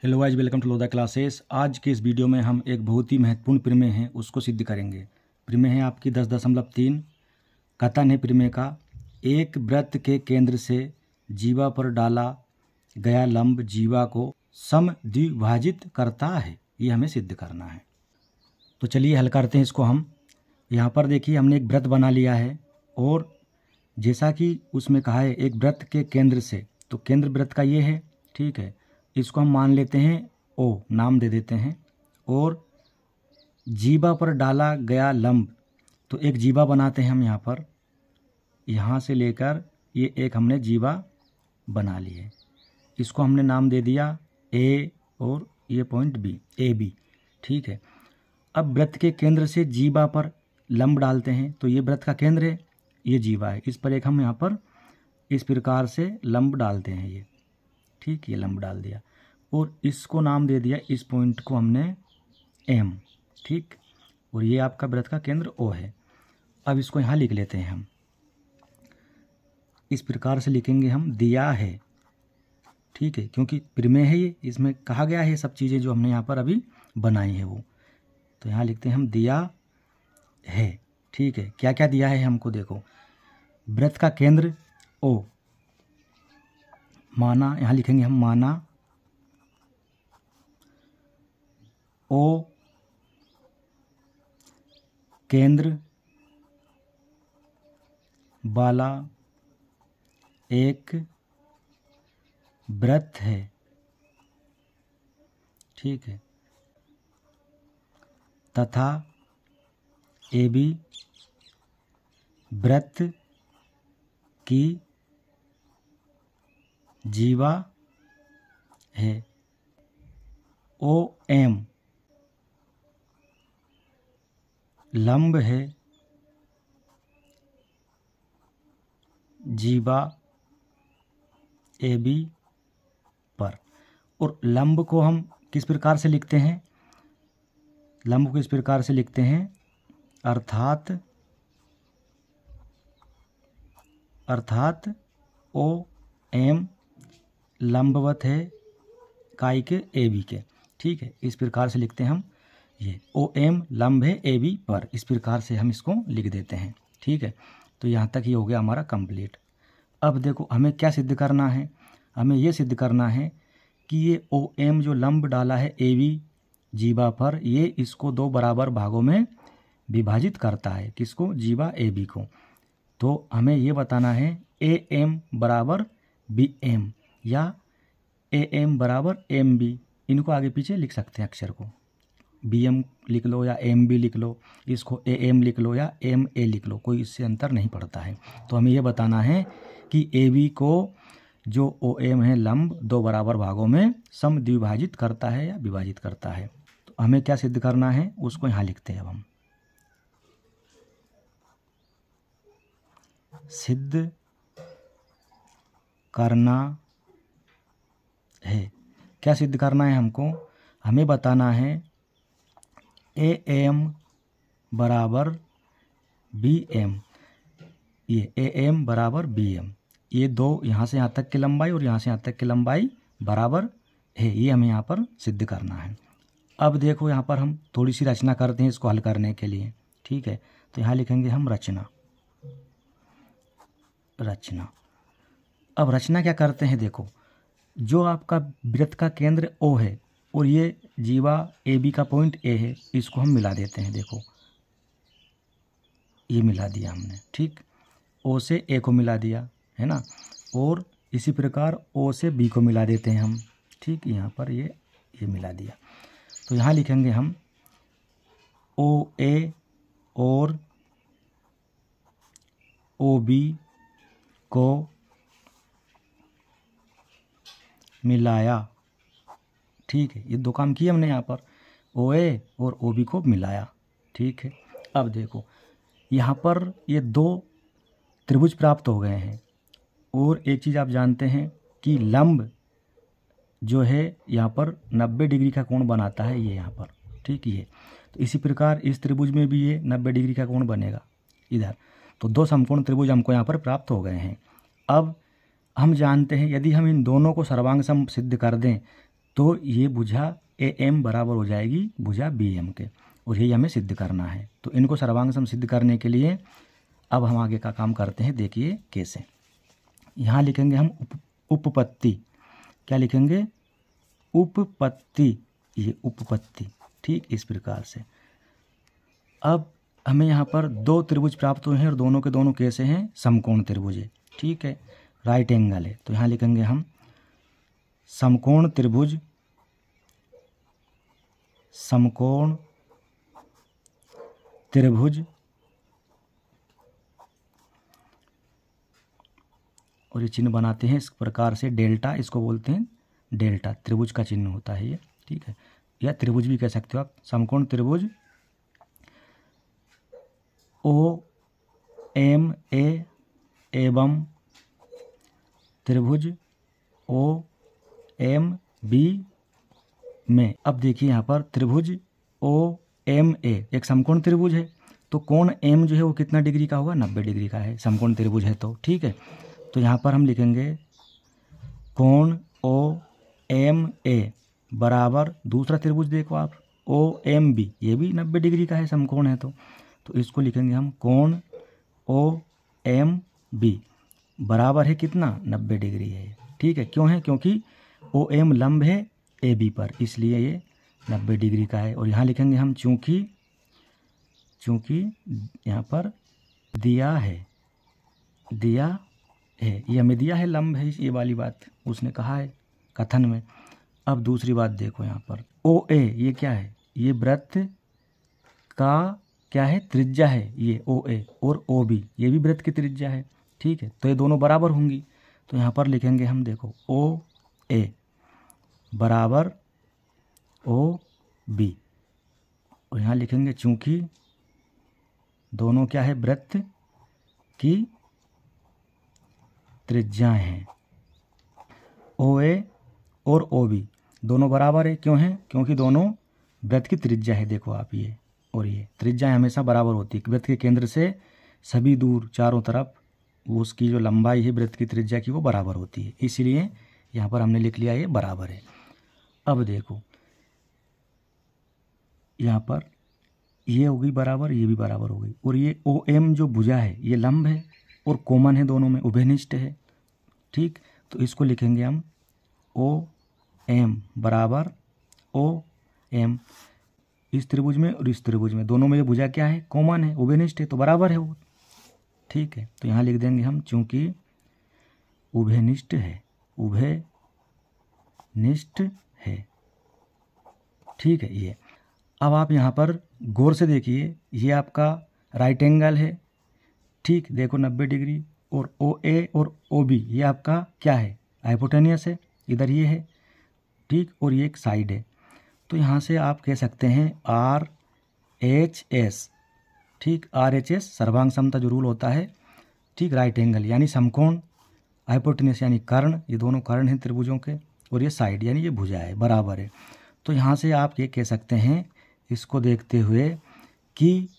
Hello guys, welcome to Lodha classes. आज के इस वीडियो में हम एक बहुत ही महत्वपूर्ण प्रमेय है उसको सिद्ध करेंगे। प्रमेय है आपकी 10.3। कथन है प्रमेय का, एक वृत्त के केंद्र से जीवा पर डाला गया लंब जीवा को समद्विभाजित करता है। ये हमें सिद्ध करना है। तो चलिए हल करते हैं इसको हम। यहाँ पर देखिए हमने एक वृत्त बना लिया है और जैसा कि उसमें कहा है एक वृत्त के केंद्र से, तो केंद्र वृत्त का ये है, ठीक है। इसको हम मान लेते हैं ओ, नाम दे देते हैं। और जीवा पर डाला गया लंब, तो एक जीवा बनाते हैं हम यहाँ पर, यहाँ से लेकर ये एक हमने जीवा बना ली है। इसको हमने नाम दे दिया ए और ये पॉइंट बी, ए बी, ठीक है। अब वृत्त के केंद्र से जीवा पर लंब डालते हैं, तो ये वृत्त का केंद्र है, ये जीवा है। इस पर एक हम यहाँ पर इस प्रकार से लंब डालते हैं, ये ठीक, ये लंब डाल दिया और इसको नाम दे दिया, इस पॉइंट को हमने एम, ठीक। और ये आपका वृत्त का केंद्र ओ है। अब इसको यहाँ लिख लेते हैं हम, इस प्रकार से लिखेंगे हम, दिया है, ठीक है, क्योंकि प्रमेय है ये, इसमें कहा गया है सब चीज़ें जो हमने यहाँ पर अभी बनाई है वो। तो यहाँ लिखते हैं हम दिया है, ठीक है। क्या क्या दिया है हमको, देखो वृत्त का केंद्र ओ, माना, यहाँ लिखेंगे हम माना ओ केंद्र वाला एक वृत्त है, ठीक है, तथा ए बी वृत्त की जीवा है। ओ एम लंब है जीवा ए बी पर। और लंब को हम किस प्रकार से लिखते हैं, लंब को इस प्रकार से लिखते हैं, अर्थात ओ एम लंबवत है काई के ए बी के, ठीक है। इस प्रकार से लिखते हैं हम, ये ओ एम लंब है ए बी पर, इस प्रकार से हम इसको लिख देते हैं, ठीक है। तो यहाँ तक ये हो गया हमारा कंप्लीट। अब देखो हमें क्या सिद्ध करना है, हमें ये सिद्ध करना है कि ये ओ एम जो लंब डाला है ए बी जीवा पर, ये इसको दो बराबर भागों में विभाजित करता है, किसको, जीवा ए बी को। तो हमें ये बताना है ए एम बराबर बी एम या ए एम बराबर एम बी, इनको आगे पीछे लिख सकते हैं अक्षर को, बी एम लिख लो या एम बी लिख लो, इसको ए एम लिख लो या एम ए लिख लो, कोई इससे अंतर नहीं पड़ता है। तो हमें ये बताना है कि ए बी को जो ओ एम है लंब दो बराबर भागों में समद्विभाजित करता है या विभाजित करता है। तो हमें क्या सिद्ध करना है उसको यहाँ लिखते हैं। अब हम सिद्ध करना है, क्या सिद्ध करना है हमको, हमें बताना है ए एम बराबर बी एम, ये ए एम बराबर बी एम, ये दो यहाँ से यहाँ तक की लंबाई और यहाँ से यहाँ तक की लंबाई बराबर है, ये हमें यहाँ पर सिद्ध करना है। अब देखो यहाँ पर हम थोड़ी सी रचना करते हैं इसको हल करने के लिए, ठीक है। तो यहाँ लिखेंगे हम रचना। अब रचना क्या करते हैं, देखो जो आपका वृत्त का केंद्र ओ है और ये जीवा ए बी का पॉइंट ए है, इसको हम मिला देते हैं। देखो ये मिला दिया हमने, ठीक, ओ से ए को मिला दिया है ना, और इसी प्रकार ओ से बी को मिला देते हैं हम, ठीक। यहाँ पर ये मिला दिया। तो यहाँ लिखेंगे हम ओ ए और ओ बी को मिलाया, ठीक है। ये दो काम किए हमने यहाँ पर, ओ ए और ओ बी को मिलाया, ठीक है। अब देखो यहाँ पर ये दो त्रिभुज प्राप्त हो गए हैं और एक चीज़ आप जानते हैं कि लंब जो है यहाँ पर 90 डिग्री का कोण बनाता है, ये यहाँ पर, ठीक, ये। तो इसी प्रकार इस त्रिभुज में भी ये 90 डिग्री का कोण बनेगा इधर। तो दो समकोण त्रिभुज हमको यहाँ पर प्राप्त हो गए हैं। अब हम जानते हैं यदि हम इन दोनों को सर्वांग सम सिद्ध कर दें तो ये भुजा AM बराबर हो जाएगी भुजा BM के, और यही हमें सिद्ध करना है। तो इनको सर्वांग सम सिद्ध करने के लिए अब हम आगे का काम करते हैं। देखिए कैसे। यहाँ लिखेंगे हम उपपत्ति। क्या लिखेंगे? उपपत्ति। ये उपपत्ति, ठीक इस प्रकार से। अब हमें यहाँ पर दो त्रिभुज प्राप्त हुए हैं और दोनों के दोनों कैसे हैं? समकोण त्रिभुज है, ठीक है, राइट एंगल है। तो यहाँ लिखेंगे हम समकोण त्रिभुज, समकोण त्रिभुज, और ये चिन्ह बनाते हैं इस प्रकार से डेल्टा, इसको बोलते हैं डेल्टा, त्रिभुज का चिन्ह होता है ये, ठीक है, या त्रिभुज भी कह सकते हो आप। समकोण त्रिभुज OMA एवं त्रिभुज OMB में। अब देखिए यहाँ पर त्रिभुज OMA एक समकोण त्रिभुज है, तो कोण M जो है वो कितना डिग्री का होगा? 90 डिग्री का है, समकोण त्रिभुज है तो, ठीक है। तो यहाँ पर हम लिखेंगे कोण OMA बराबर दूसरा त्रिभुज देखो आप OMB, ये भी 90 डिग्री का है, समकोण है तो इसको लिखेंगे हम कोण OMB बराबर है कितना? 90 डिग्री है, ठीक है। क्यों है? क्योंकि OM लंब है AB पर, इसलिए ये 90 डिग्री का है। और यहाँ लिखेंगे हम चूंकि यहाँ पर दिया है, ये हमें दिया है लंब है, ये वाली बात उसने कहा है कथन में। अब दूसरी बात देखो यहाँ पर OA, ये क्या है? ये वृत्त का क्या है? त्रिज्या है ये OA, और OB ये भी वृत्त की त्रिज्या है, ठीक है। तो ये दोनों बराबर होंगी, तो यहाँ पर लिखेंगे हम देखो OA बराबर OB, और यहाँ लिखेंगे चूंकि दोनों क्या है? वृत्त की त्रिज्याएं हैं। OA और OB दोनों बराबर है, क्यों है? क्योंकि दोनों वृत्त की त्रिज्या है, देखो आप ये और ये त्रिज्याएं हमेशा बराबर होती है। वृत्त के केंद्र से सभी दूर चारों तरफ उसकी जो लंबाई है वृत्त की त्रिज्या की वो बराबर होती है, इसीलिए यहाँ पर हमने लिख लिया ये बराबर है। अब देखो यहाँ पर ये हो गई बराबर, ये भी बराबर हो गई, और ये OM जो भुजा है ये लंब है और कॉमन है, दोनों में उभयनिष्ठ है, ठीक। तो इसको लिखेंगे हम OM बराबर OM, इस त्रिभुज में और इस त्रिभुज में, दोनों में ये भुजा क्या है? कॉमन है, उभयनिष्ठ है, तो बराबर है वो, ठीक है। तो यहाँ लिख देंगे हम चूंकि उभयनिष्ठ है, उभयनिष्ठ है, ठीक है। ये अब आप यहाँ पर गौर से देखिए, ये आपका राइट एंगल है, ठीक, देखो 90 डिग्री, और OA और OB ये आपका क्या है? हाइपोटेनियस है, इधर ये है, ठीक, और ये एक साइड है। तो यहाँ से आप कह सकते हैं RHS, ठीक, RHS सर्वांग समता जो रूल होता है, ठीक, राइट एंगल यानी समकोण, हाइपोटेनियस यानी कर्ण, ये दोनों कर्ण हैं त्रिभुजों के, और ये साइड यानी ये भुजा है, बराबर है। तो यहाँ से आप ये कह सकते हैं इसको देखते हुए कि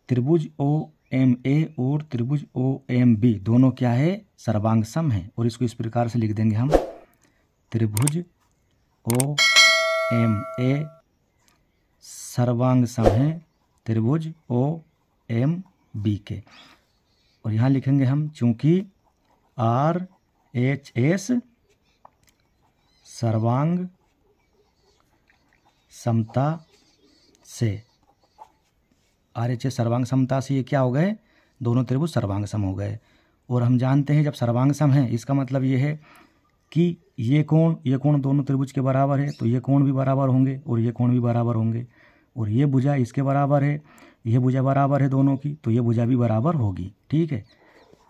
त्रिभुज OMA और त्रिभुज OMB दोनों क्या है? सर्वांग सम है, और इसको इस प्रकार से लिख देंगे हम त्रिभुज OMA सर्वांग सम है त्रिभुज OMB के, और यहाँ लिखेंगे हम चूंकि RHS सर्वांग समता से, RHS सर्वांग समता से ये क्या हो गए? दोनों त्रिभुज सर्वांग सम हो गए। और हम जानते हैं जब सर्वांग सम है इसका मतलब ये है कि ये कोण दोनों त्रिभुज के बराबर है, तो ये कोण भी बराबर होंगे और ये कोण भी बराबर होंगे, और ये भुजा इसके बराबर है, ये भुजा बराबर है दोनों की, तो ये भुजा भी बराबर होगी, ठीक है।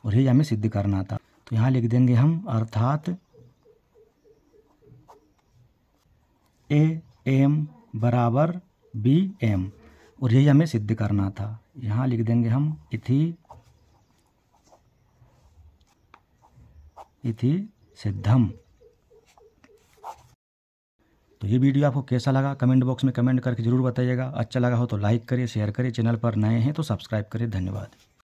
और ये हमें सिद्ध करना था, तो यहाँ लिख देंगे हम अर्थात AM बराबर BM, और यही हमें सिद्ध करना था। यहाँ लिख देंगे हम इति सिद्धम। तो ये वीडियो आपको कैसा लगा कमेंट बॉक्स में कमेंट करके ज़रूर बताइएगा। अच्छा लगा हो तो लाइक करिए, शेयर करिए, चैनल पर नए हैं तो सब्सक्राइब करिए। धन्यवाद।